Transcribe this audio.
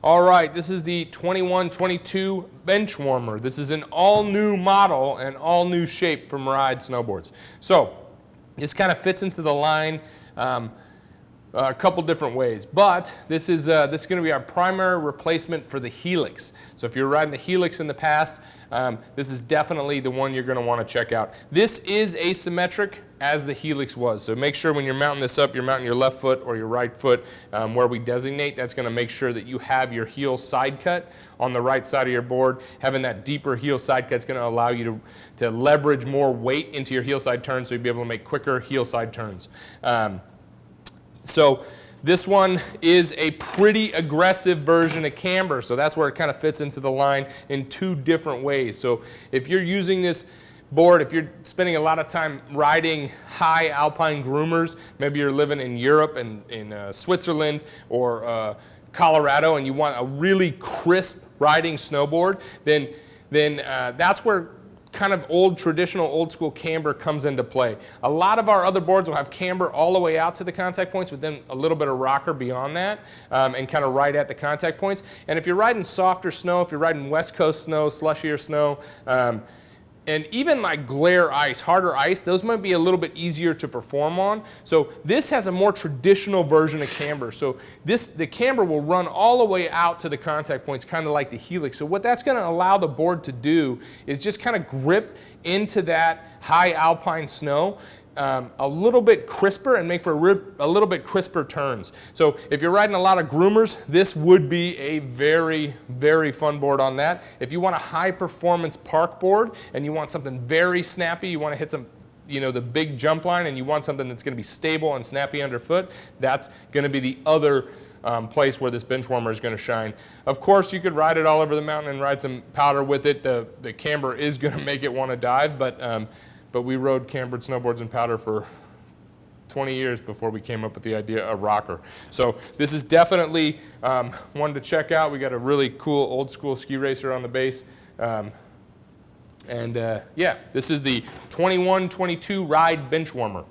All right, this is the 21-22 Benchwarmer. This is an all-new model and all-new shape from Ride Snowboards. So this kind of fits into the line a couple different ways, but this is going to be our primary replacement for the Helix. So if you're riding the Helix in the past, this is definitely the one you're going to want to check out. This is asymmetric as the Helix was, so make sure when you're mounting this up, you're mounting your left foot or your right foot where we designate. That's going to make sure that you have your heel side cut on the right side of your board. Having that deeper heel side cut is going to allow you to leverage more weight into your heel side turn, so you'll be able to make quicker heel side turns. So this one is a pretty aggressive version of camber, so that's where it kind of fits into the line in two different ways. So if you're using this board, if you're spending a lot of time riding high alpine groomers, maybe you're living in Europe and in Switzerland or Colorado, and you want a really crisp riding snowboard, then that's where kind of traditional old school camber comes into play. A lot of our other boards will have camber all the way out to the contact points with then a little bit of rocker beyond that and kind of right at the contact points. And if you're riding softer snow, if you're riding West Coast snow, slushier snow, and even like glare ice, harder ice, those might be a little bit easier to perform on. So this has a more traditional version of camber. So the camber will run all the way out to the contact points, kind of like the Helix. So what that's going to allow the board to do is just kind of grip into that high alpine snow a little bit crisper and make for a little bit crisper turns. So if you're riding a lot of groomers, this would be a very, very fun board on that. If you want a high performance park board and you want something very snappy, you want to hit some, the big jump line, and you want something that's going to be stable and snappy underfoot, that's going to be the other place where this Benchwarmer is going to shine. Of course, you could ride it all over the mountain and ride some powder with it. The camber is going to make it want to dive, but we rode cambered snowboards in powder for 20 years before we came up with the idea of rocker. So this is definitely one to check out. We got a really cool old school ski racer on the base. Yeah, this is the 21-22 Ride Benchwarmer.